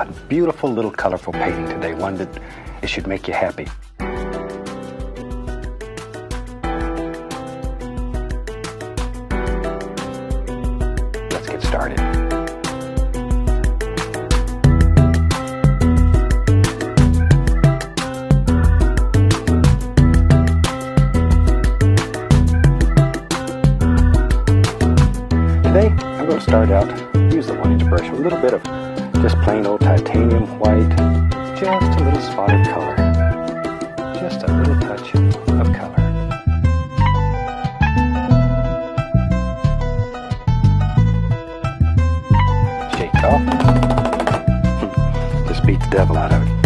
a beautiful little colorful painting today, one that it should make you happy. Let's get started. Today, I'm going to start out, use the 1-inch brush, with a little bit of just plain old titanium white, just a little spot of color, just a little touch of color. Shake it off, just beat the devil out of it.